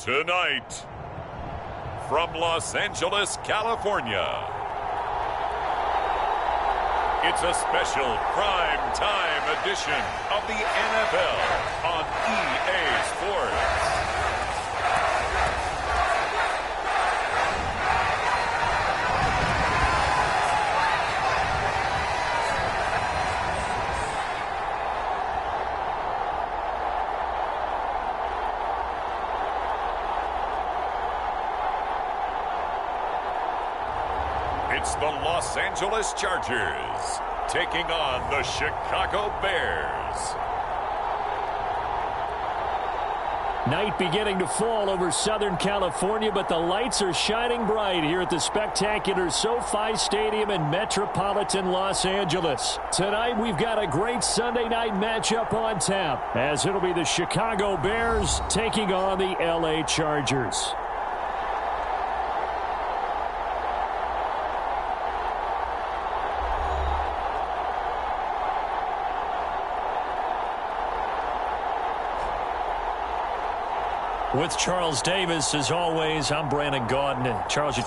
Tonight, from Los Angeles, California, it's a special prime time edition of the NFL on EA Sports. It's the Los Angeles Chargers taking on the Chicago Bears. Night beginning to fall over Southern California, but the lights are shining bright here at the spectacular SoFi Stadium in metropolitan Los Angeles. Tonight we've got a great Sunday night matchup on tap, as it'll be the Chicago Bears taking on the LA Chargers. With Charles Davis, as always, I'm Brandon Gaudin. Charles,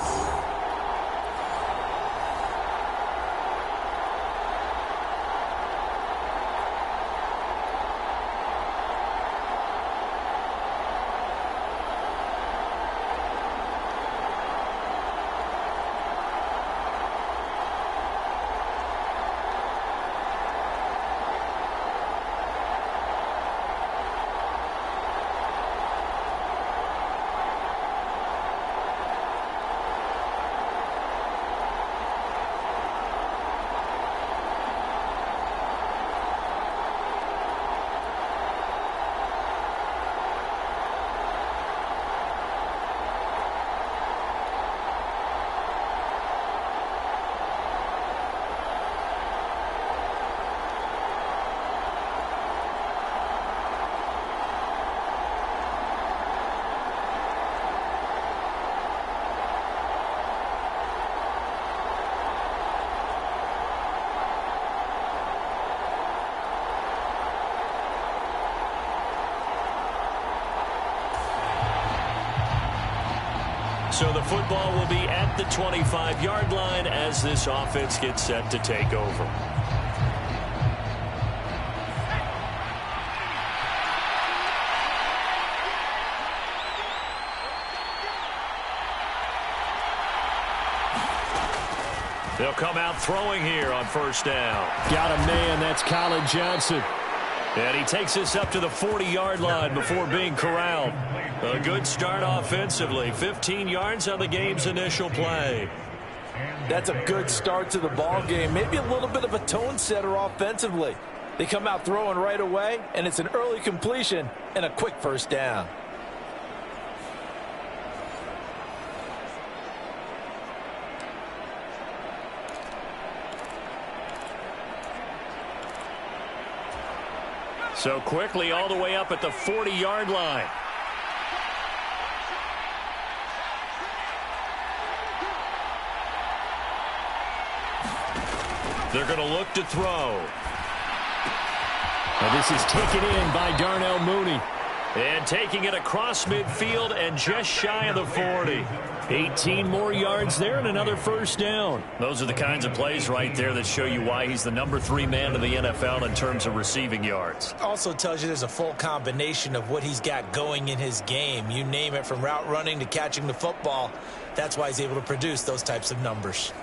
so the football will be at the 25-yard line as this offense gets set to take over. They'll come out throwing here on first down. Got a man, that's Colin Johnson. And he takes this up to the 40-yard line before being corralled. A good start offensively. 15 yards on the game's initial play. That's a good start to the ball game. Maybe a little bit of a tone setter offensively. They come out throwing right away, and it's an early completion and a quick first down. So quickly all the way up at the 40-yard line. They're going to look to throw. Now this is taken in by Darnell Mooney. And taking it across midfield and just shy of the 40. 18 more yards there and another first down. Those are the kinds of plays right there that show you why he's the number 3 man in the NFL in terms of receiving yards. Also tells you there's a full combination of what he's got going in his game. You name it, from route running to catching the football. That's why he's able to produce those types of numbers.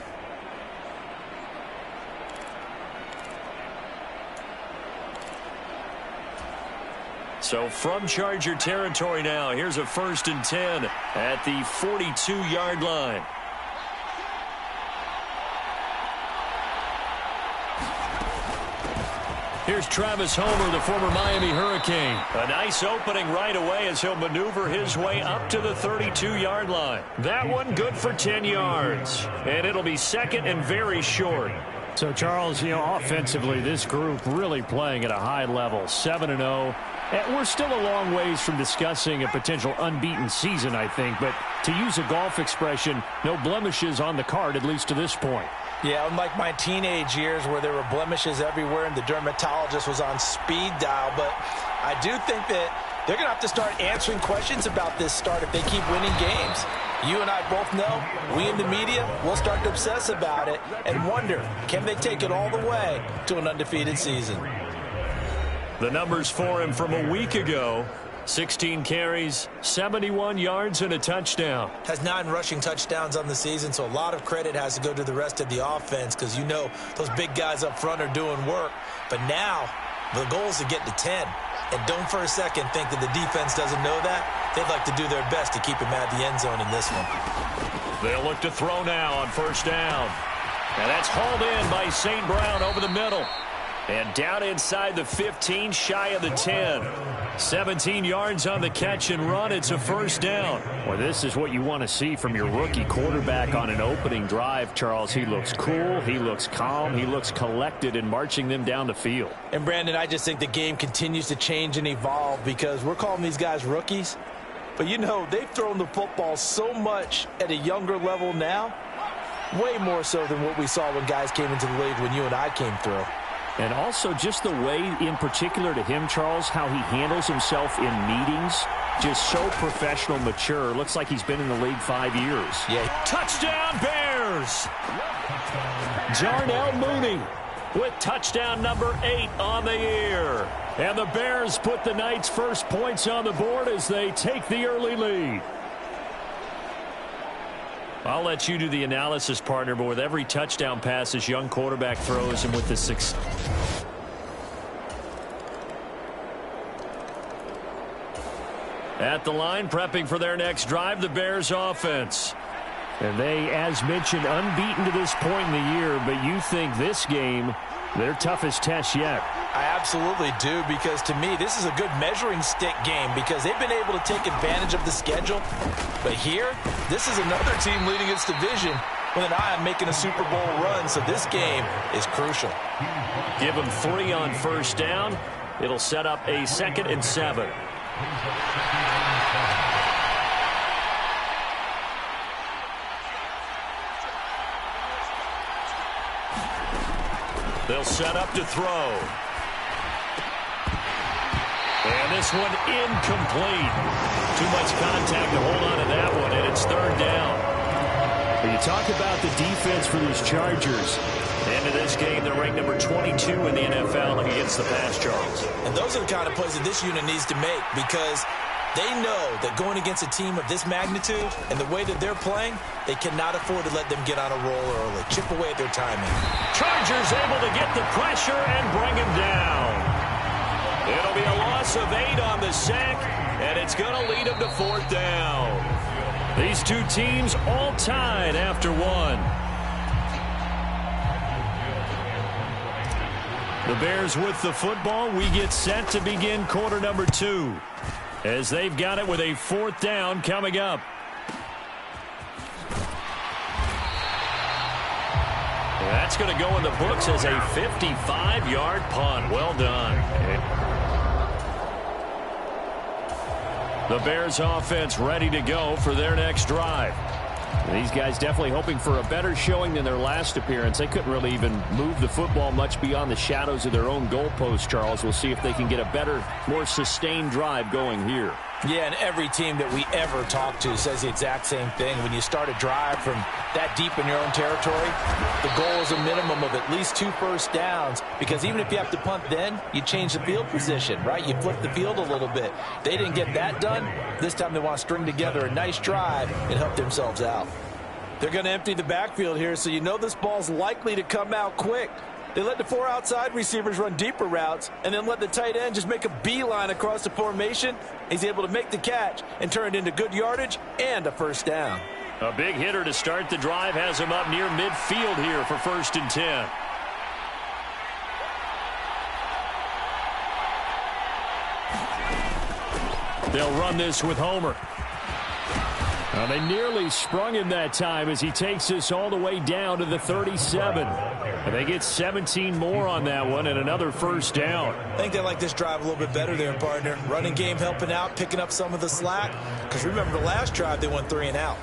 So from Charger territory now, here's a 1st and 10 at the 42-yard line. Here's Travis Homer, the former Miami Hurricane. A nice opening right away as he'll maneuver his way up to the 32-yard line. That one good for 10 yards. And it'll be second and very short. So, Charles, offensively, this group really playing at a high level, 7-0. And we're still a long ways from discussing a potential unbeaten season, I think. But to use a golf expression, no blemishes on the card, at least to this point. Yeah, unlike my teenage years where there were blemishes everywhere and the dermatologist was on speed dial. But I do think that They're going to have to start answering questions about this start if they keep winning games. You and I both know, we in the media, will start to obsess about it and wonder, can they take it all the way to an undefeated season? The numbers for him from a week ago: 16 carries, 71 yards, and a touchdown. Has 9 rushing touchdowns on the season, so a lot of credit has to go to the rest of the offense because you know those big guys up front are doing work. But now the goal is to get to 10. And don't for a second think that the defense doesn't know that. They'd like to do their best to keep him at the end zone in this one. They'll look to throw now on first down. And that's hauled in by St. Brown over the middle. And down inside the 15, shy of the 10. 17 yards on the catch and run. It's a first down. Well, this is what you want to see from your rookie quarterback on an opening drive, Charles. He looks cool. He looks calm. He looks collected in marching them down the field. And, Brandon, I just think the game continues to change and evolve because we're calling these guys rookies. But, you know, they've thrown the football so much at a younger level now, way more so than what we saw when guys came into the league when you and I came through. And also just the way, in particular to him, Charles, how he handles himself in meetings. Just so professional, mature. Looks like he's been in the league 5 years. Yeah. Touchdown, Bears! Jarnell Mooney with touchdown number 8 on the year. And the Bears put the night's first points on the board as they take the early lead. I'll let you do the analysis, partner, but with every touchdown pass this young quarterback throws and with the six. At the line, prepping for their next drive, the Bears offense. And they, as mentioned, unbeaten to this point in the year, but you think this game, their toughest test yet. I absolutely do, because to me, this is a good measuring stick game because they've been able to take advantage of the schedule. But here, this is another team leading its division with an eye on making a Super Bowl run, so this game is crucial. Give them 3 on first down. It'll set up a 2nd and 7. They'll set up to throw. And this one incomplete. Too much contact to hold on to that one, and it's 3rd down. When you talk about the defense for these Chargers, Into this game, they're ranked number 22 in the NFL against the pass, Charles. And those are the kind of plays that this unit needs to make because they know that going against a team of this magnitude and the way that they're playing, they cannot afford to let them get on a roll early. Chip away at their timing. Chargers able to get the pressure and bring him down. It'll be a loss of 8 on the sack, and it's going to lead them to 4th down. These two teams all tied after 1. The Bears with the football. We get set to begin quarter number 2 as they've got it with a 4th down coming up. That's going to go in the books as a 55-yard punt. Well done. The Bears offense ready to go for their next drive. These guys definitely hoping for a better showing than their last appearance. They couldn't really even move the football much beyond the shadows of their own goalpost, Charles. We'll see if they can get a better, more sustained drive going here. Yeah, and every team that we ever talk to says the exact same thing. When you start a drive from that deep in your own territory, the goal is a minimum of at least 2 first downs, because even if you have to punt then, you change the field position, right? You flip the field a little bit. They didn't get that done. This time they want to string together a nice drive and help themselves out. They're going to empty the backfield here, so you know this ball's likely to come out quick. They let the 4 outside receivers run deeper routes and then let the tight end just make a beeline across the formation. He's able to make the catch and turn it into good yardage and a first down. A big hitter to start the drive has him up near midfield here for 1st and 10. They'll run this with Homer. Well, they nearly sprung him that time as he takes this all the way down to the 37. And they get 17 more on that one and another first down. I think they like this drive a little bit better there, partner. Running game helping out, picking up some of the slack. Because remember the last drive, they went 3 and out.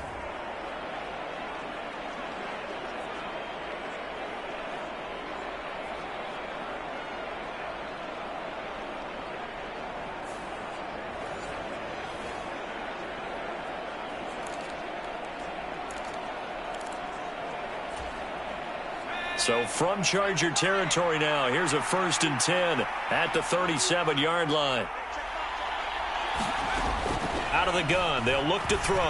So from Charger territory now, here's a 1st and 10 at the 37-yard line. Out of the gun, they'll look to throw.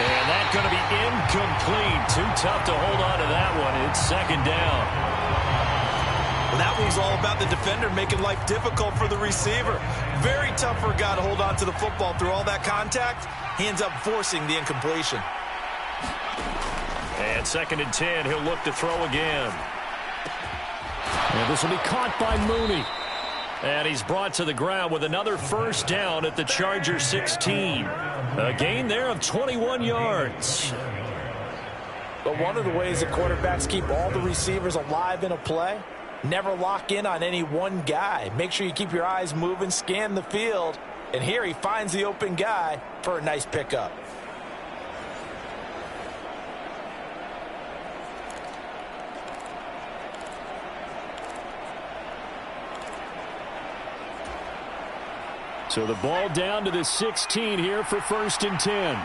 And that's going to be incomplete. Too tough to hold on to that one. It's 2nd down. Well, that one's all about the defender making life difficult for the receiver. Very tough for a guy to hold on to the football through all that contact. He ends up forcing the incompletion. And 2nd and 10, he'll look to throw again. And this will be caught by Mooney. And he's brought to the ground with another 1st down at the Charger 16. A gain there of 21 yards. But one of the ways that quarterbacks keep all the receivers alive in a play, never lock in on any one guy. Make sure you keep your eyes moving, scan the field. And here he finds the open guy for a nice pickup. So the ball down to the 16 here for 1st and 10.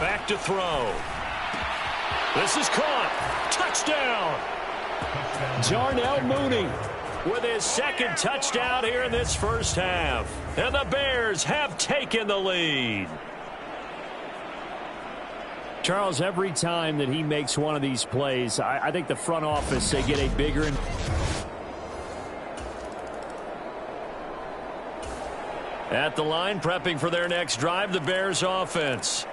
Back to throw. This is caught. Touchdown. Darnell Mooney With his 2nd touchdown here in this 1st half. And the Bears have taken the lead. Charles, every time that he makes one of these plays, I think the front office, they get a bigger and at the line, prepping for their next drive, the Bears offense.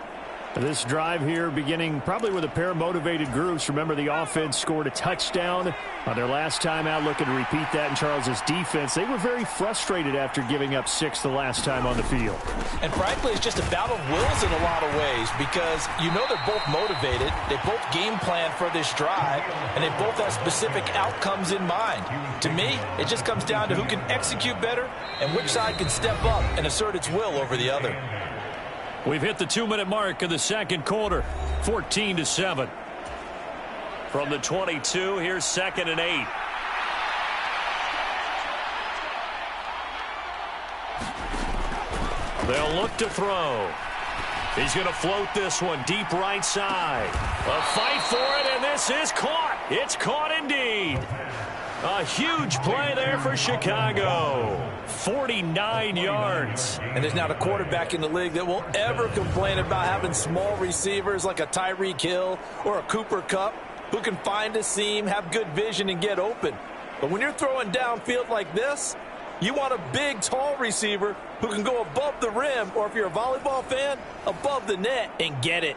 This drive here beginning probably with a pair of motivated groups. Remember, the offense scored a touchdown on their last time out, looking to repeat that in Charles's defense. They were very frustrated after giving up 6 the last time on the field. And frankly, it's just a battle of wills in a lot of ways because you know they're both motivated. They both game plan for this drive, and they both have specific outcomes in mind. To me, it just comes down to who can execute better and which side can step up and assert its will over the other. We've hit the 2-minute mark of the 2nd quarter, 14-7. From the 22, here's 2nd and 8. They'll look to throw. He's going to float this one deep right side. A fight for it, and this is caught. It's caught indeed. A huge play there for Chicago. 49 yards. And there's not a quarterback in the league that will ever complain about having small receivers like a Tyreek Hill or a Cooper Kupp who can find a seam, have good vision, and get open. But when you're throwing downfield like this, you want a big, tall receiver who can go above the rim, or if you're a volleyball fan, above the net and get it.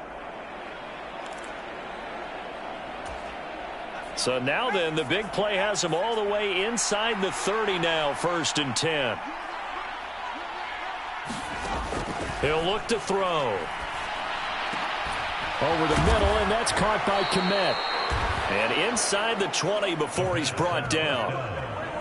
So now then, the big play has him all the way inside the 30 now, 1st and 10. He'll look to throw. Over the middle, and that's caught by Kmet. And inside the 20 before he's brought down.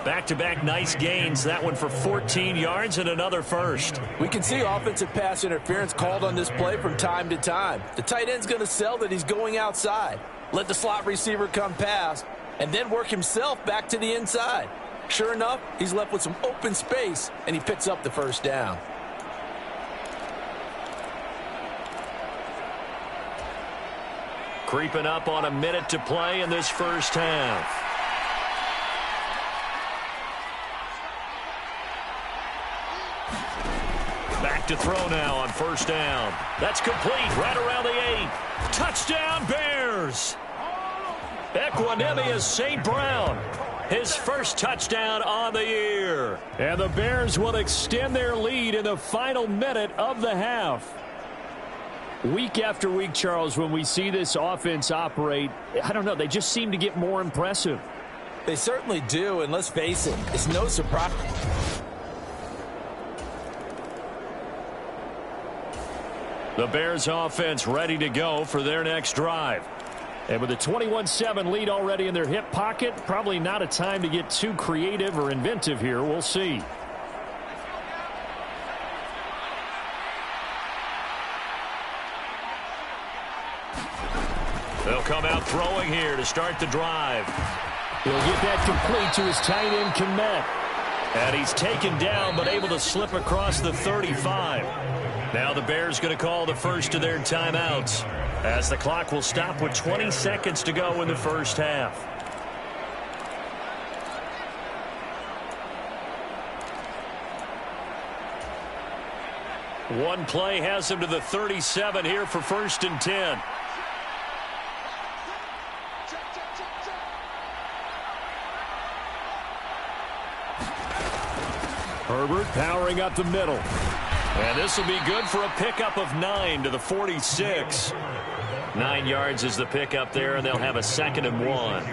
Back-to-back nice gains. That one for 14 yards and another 1st. We can see offensive pass interference called on this play from time to time. The tight end's going to sell that he's going outside. Let the slot receiver come past, and then work himself back to the inside. Sure enough, he's left with some open space, and he picks up the 1st down. Creeping up on a minute to play in this 1st half. Back to throw now on 1st down. That's complete right around the 8. Touchdown, Bears! Equanimous St. Brown. His 1st touchdown on the year. And the Bears will extend their lead in the final minute of the half. Week after week, Charles, when we see this offense operate, I don't know, they just seem to get more impressive. They certainly do, and let's face it, it's no surprise. The Bears offense ready to go for their next drive. And with a 21-7 lead already in their hip pocket, probably not a time to get too creative or inventive here. We'll see. They'll come out throwing here to start the drive. He'll get that complete to his tight end, Kmet. And he's taken down but able to slip across the 35. Now the Bears going to call the first of their timeouts as the clock will stop with 20 seconds to go in the first half. One play has him to the 37 here for 1st and 10. Herbert powering up the middle. And this will be good for a pickup of 9 to the 46. 9 yards is the pickup there, and they'll have a 2nd and 1.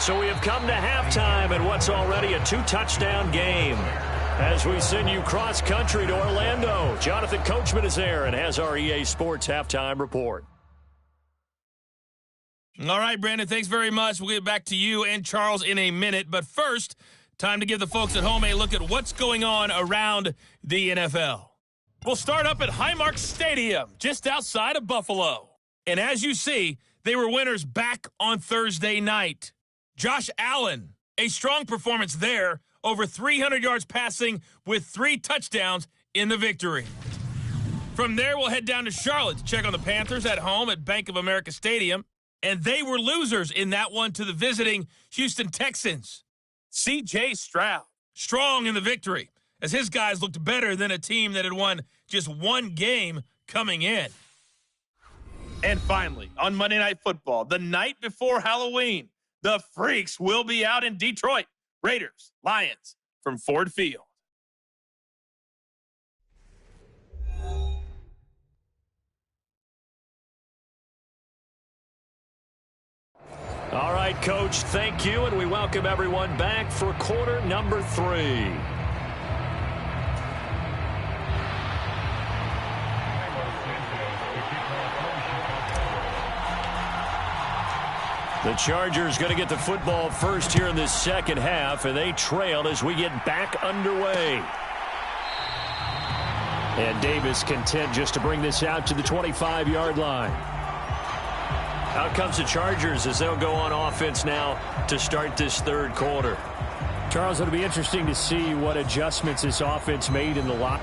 So we have come to halftime in what's already a 2-touchdown game. As we send you cross-country to Orlando, Jonathan Coachman is there and has our EA Sports halftime report. All right, Brandon, thanks very much. We'll get back to you and Charles in a minute. But first, time to give the folks at home a look at what's going on around the NFL. We'll start up at Highmark Stadium, just outside of Buffalo. And as you see, they were winners back on Thursday night. Josh Allen, a strong performance there, over 300 yards passing with 3 touchdowns in the victory. From there, we'll head down to Charlotte to check on the Panthers at home at Bank of America Stadium. And they were losers in that one to the visiting Houston Texans. C.J. Stroud, strong in the victory, as his guys looked better than a team that had won just 1 game coming in. And finally, on Monday Night Football, the night before Halloween, the Freaks will be out in Detroit. Raiders, Lions from Ford Field. All right, Coach, thank you, and we welcome everyone back for quarter number 3. The Chargers going to get the football first here in this second half, and they trail as we get back underway. And Davis content just to bring this out to the 25-yard line. Out comes the Chargers as they'll go on offense now to start this third quarter. Charles, it'll be interesting to see what adjustments this offense made in the lock.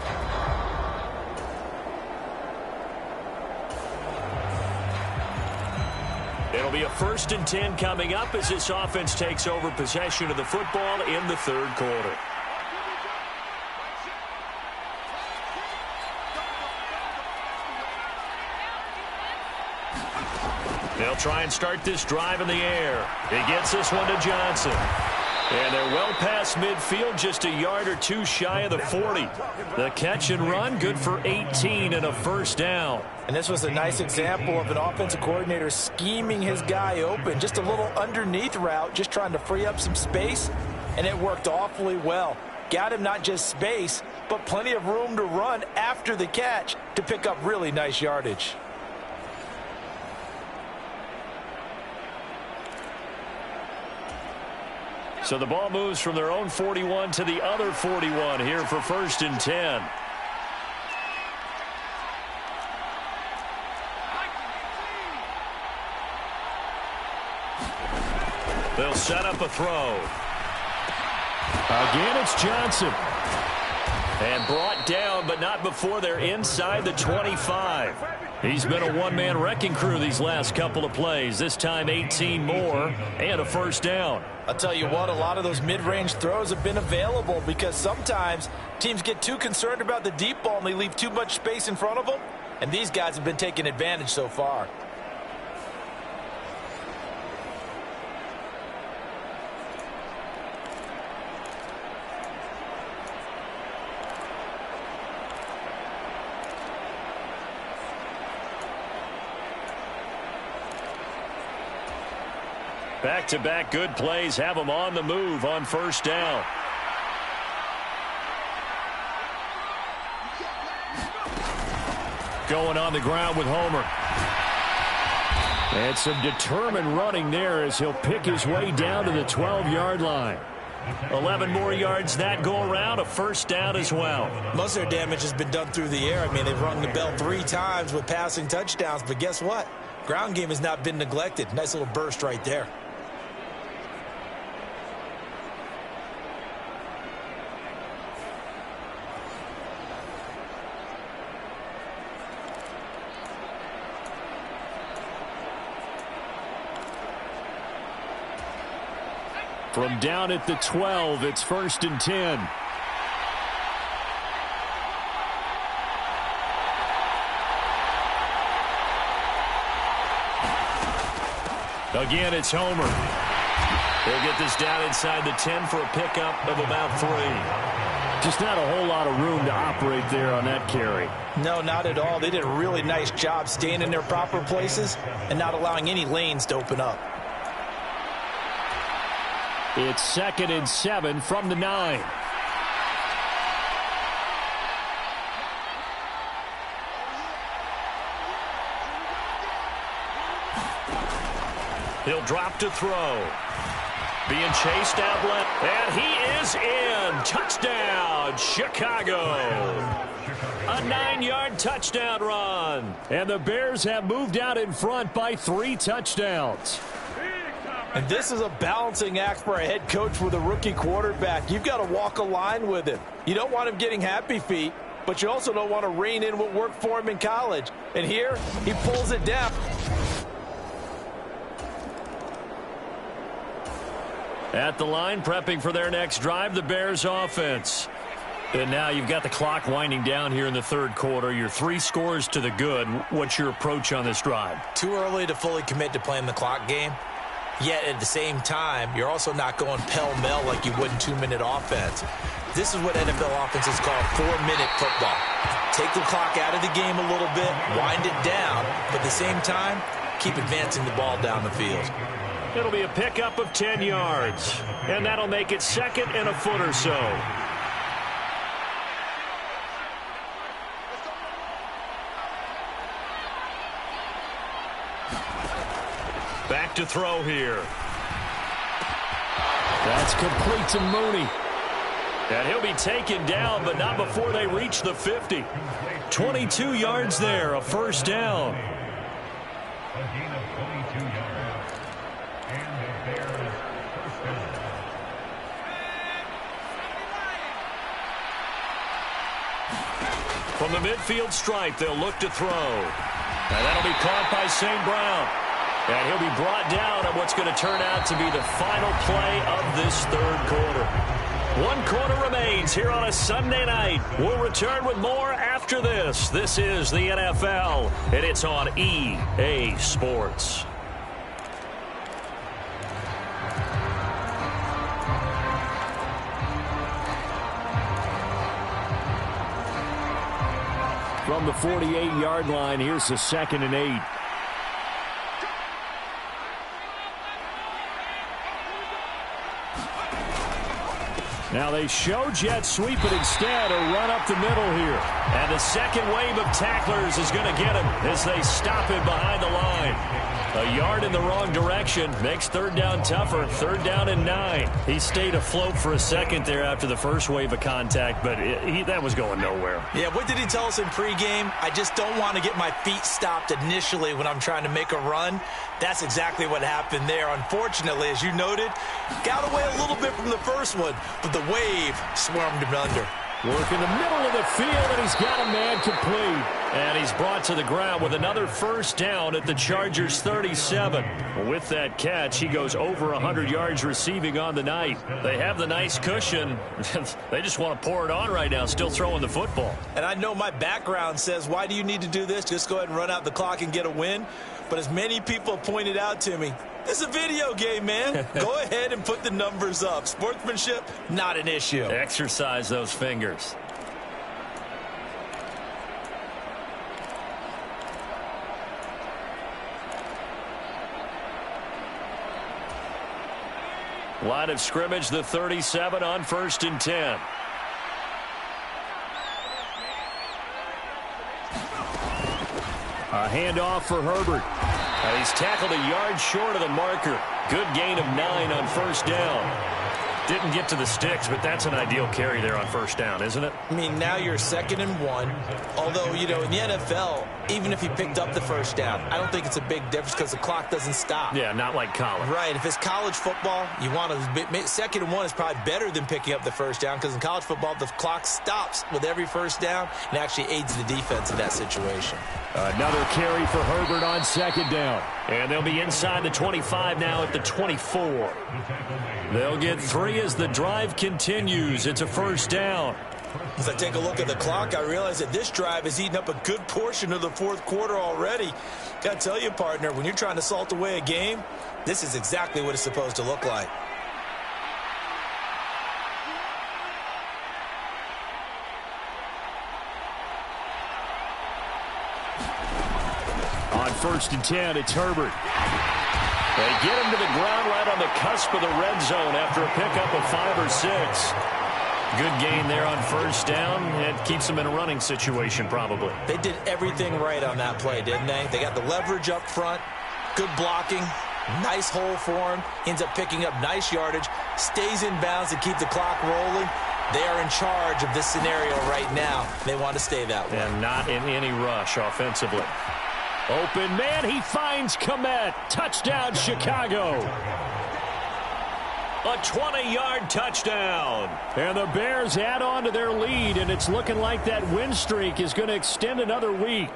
It'll be a 1st and 10 coming up as this offense takes over possession of the football in the third quarter. They'll try and start this drive in the air. He gets this one to Johnson. And they're well past midfield, just a yard or 2 shy of the 40. The catch and run, good for 18 and a first down. And this was a nice example of an offensive coordinator scheming his guy open. Just a little underneath route, just trying to free up some space. And it worked awfully well. Got him not just space, but plenty of room to run after the catch to pick up really nice yardage. So the ball moves from their own 41 to the other 41 here for 1st and 10. They'll set up a throw. Again, it's Johnson. And brought down, but not before they're inside the 25. He's been a one-man wrecking crew these last couple of plays. This time 18 more and a first down. I'll tell you what, a lot of those mid-range throws have been available because sometimes teams get too concerned about the deep ball and they leave too much space in front of them. And these guys have been taking advantage so far. Back-to-back good plays have them on the move on first down. Going on the ground with Homer. And some determined running there as he'll pick his way down to the 12-yard line. 11 more yards that go around, a first down as well. Most of their damage has been done through the air. I mean, they've rung the bell 3 times with passing touchdowns, but guess what? Ground game has not been neglected. Nice little burst right there. From down at the 12, it's 1st and 10. Again, it's Homer. He'll get this down inside the 10 for a pickup of about 3. Just not a whole lot of room to operate there on that carry. No, not at all. They did a really nice job staying in their proper places and not allowing any lanes to open up. It's 2nd and 7 from the 9. He'll drop to throw. Being chased out left. And he is in. Touchdown, Chicago. A 9-yard touchdown run. And the Bears have moved out in front by 3 touchdowns. And this is a balancing act for a head coach with a rookie quarterback. You've got to walk a line with him. You don't want him getting happy feet, but you also don't want to rein in what worked for him in college. And here, he pulls it down. At the line, prepping for their next drive, the Bears offense. And now you've got the clock winding down here in the 3rd quarter. You're 3 scores to the good. What's your approach on this drive? Too early to fully commit to playing the clock game. Yet at the same time, you're also not going pell-mell like you would in 2-minute offense. This is what NFL offenses call 4-minute football. Take the clock out of the game a little bit, wind it down, but at the same time, keep advancing the ball down the field. It'll be a pickup of 10 yards, and that'll make it 2nd and a foot or so. Back to throw here. That's complete to Mooney. And he'll be taken down, but not before they reach the 50. 22 yards there, a first down. From the midfield stripe, they'll look to throw. And that'll be caught by St. Brown. And he'll be brought down on what's going to turn out to be the final play of this 3rd quarter. 1 quarter remains here on a Sunday night. We'll return with more after this. This is the NFL, and it's on EA Sports. From the 48-yard line, here's the 2nd and 8. Now they show jet sweep, but instead a run up the middle here. And the second wave of tacklers is going to get him as they stop him behind the line. A yard in the wrong direction makes 3rd down tougher. 3rd down and 9. He stayed afloat for a second there after the first wave of contact, but that was going nowhere. Yeah, what did he tell us in pregame? I just don't want to get my feet stopped initially when I'm trying to make a run. That's exactly what happened there. Unfortunately, as you noted, got away a little bit from the first one, but the wave swarmed him under. Work in the middle of the field, and he's got a man complete. And he's brought to the ground with another first down at the Chargers' 37. With that catch, he goes over 100 yards receiving on the night. They have the nice cushion. They just want to pour it on right now, still throwing the football. And I know my background says, why do you need to do this? Just go ahead and run out the clock and get a win. But as many people pointed out to me, it's a video game, man. Go ahead and put the numbers up. Sportsmanship, not an issue. Exercise those fingers. Line of scrimmage, the 37 on 1st and 10. A handoff for Herbert. He's tackled a yard short of the marker. Good gain of 9 on 1st down. Didn't get to the sticks, but that's an ideal carry there on first down, isn't it? I mean, now you're 2nd and 1. Although, you know, in the NFL, even if he picked up the first down, I don't think it's a big difference because the clock doesn't stop. Yeah, not like college. Right. If it's college football, you want to 2nd and 1 is probably better than picking up the first down because in college football, the clock stops with every first down and actually aids the defense in that situation. Another carry for Herbert on 2nd down. And they'll be inside the 25 now at the 24. They'll get 3 as the drive continues. It's a first down. As I take a look at the clock, I realize that this drive has eaten up a good portion of the 4th quarter already. Got to tell you, partner, when you're trying to salt away a game, this is exactly what it's supposed to look like. On 1st and 10, it's Herbert. They get him to the ground right on the cusp of the red zone after a pickup of 5 or 6. Good gain there on first down. It keeps them in a running situation probably. They did everything right on that play, didn't they? They got the leverage up front, good blocking, nice hole for him, ends up picking up nice yardage, stays in bounds to keep the clock rolling. They are in charge of this scenario right now. They want to stay that way. And not in any rush offensively. Open man, he finds Kmet. Touchdown, Chicago. A 20-yard touchdown. And the Bears add on to their lead, and it's looking like that win streak is going to extend another week.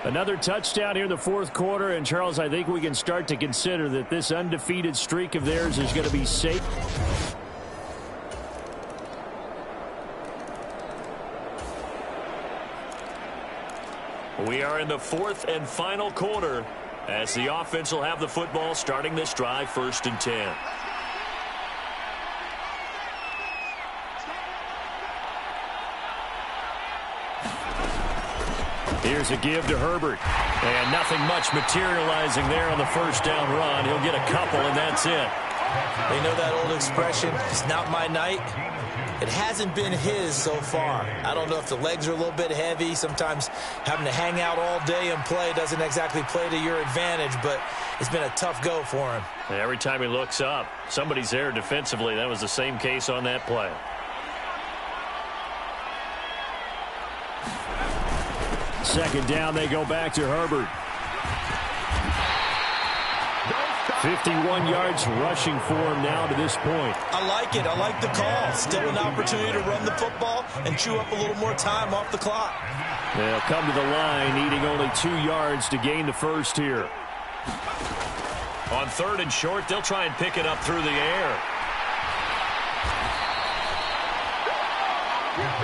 Another touchdown here in the 4th quarter, and Charles, I think we can start to consider that this undefeated streak of theirs is going to be safe. We are in the 4th and final quarter as the offense will have the football starting this drive 1st and 10. Here's a give to Herbert. And nothing much materializing there on the first down run. He'll get a couple, and that's it. They know that old expression, it's not my night. It hasn't been his so far. I don't know if the legs are a little bit heavy. Sometimes having to hang out all day and play doesn't exactly play to your advantage, but it's been a tough go for him. Every time he looks up, somebody's there defensively. That was the same case on that play. Second down, they go back to Herbert. 51 yards rushing for him now to this point. I like it. I like the call. Still an opportunity to run the football and chew up a little more time off the clock. They'll come to the line, needing only 2 yards to gain the first here. On 3rd and short, they'll try and pick it up through the air. Let's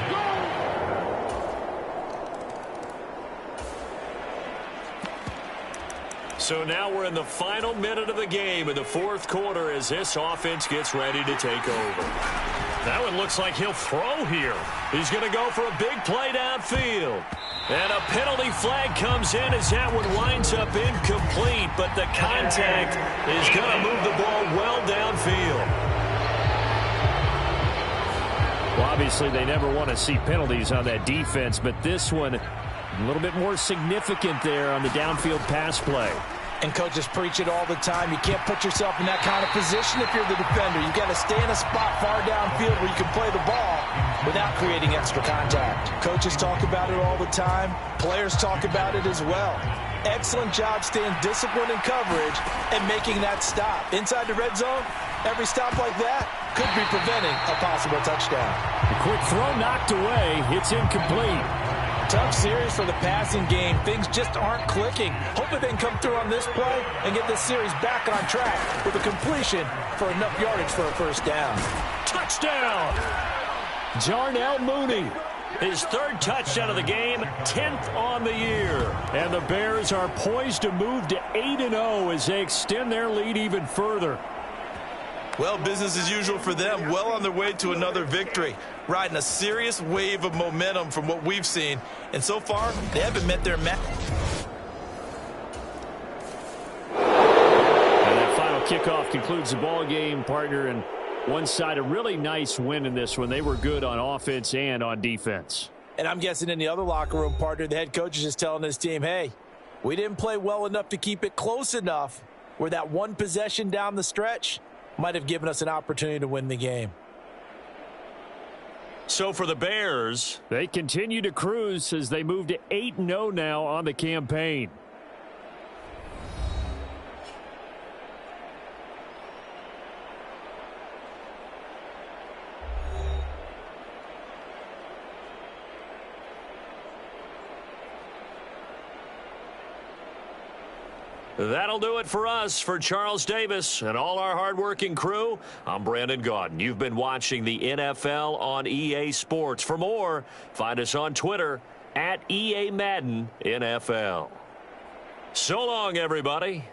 go. So now we're in the final minute of the game in the 4th quarter as this offense gets ready to take over. That one looks like he'll throw here. He's going to go for a big play downfield. And a penalty flag comes in as that one winds up incomplete, but the contact is going to move the ball well downfield. Well, obviously they never want to see penalties on that defense, but this one a little bit more significant there on the downfield pass play. And coaches preach it all the time. You can't put yourself in that kind of position if you're the defender. You've got to stay in a spot far downfield where you can play the ball without creating extra contact. Coaches talk about it all the time. Players talk about it as well. Excellent job staying disciplined in coverage and making that stop. Inside the red zone, every stop like that could be preventing a possible touchdown. A quick throw knocked away. It's incomplete. Tough series for the passing game. Things just aren't clicking. Hoping they can come through on this play and get this series back on track with a completion for enough yardage for a first down. Touchdown! Darnell Mooney. His 3rd touchdown of the game, 10th on the year. And the Bears are poised to move to 8-0 as they extend their lead even further. Well, business as usual for them. Well on their way to another victory. Riding a serious wave of momentum from what we've seen. And so far, they haven't met their match. And that final kickoff concludes the ball game, partner. And one side, a really nice win in this one. They were good on offense and on defense. And I'm guessing in the other locker room, partner, the head coach is just telling his team, hey, we didn't play well enough to keep it close enough. where that one possession down the stretch might have given us an opportunity to win the game. So for the Bears, they continue to cruise as they move to 8-0 now on the campaign. That'll do it for us. For Charles Davis and all our hardworking crew, I'm Brandon Gaudin. You've been watching the NFL on EA Sports. For more, find us on Twitter @EA Madden NFL. So long, everybody.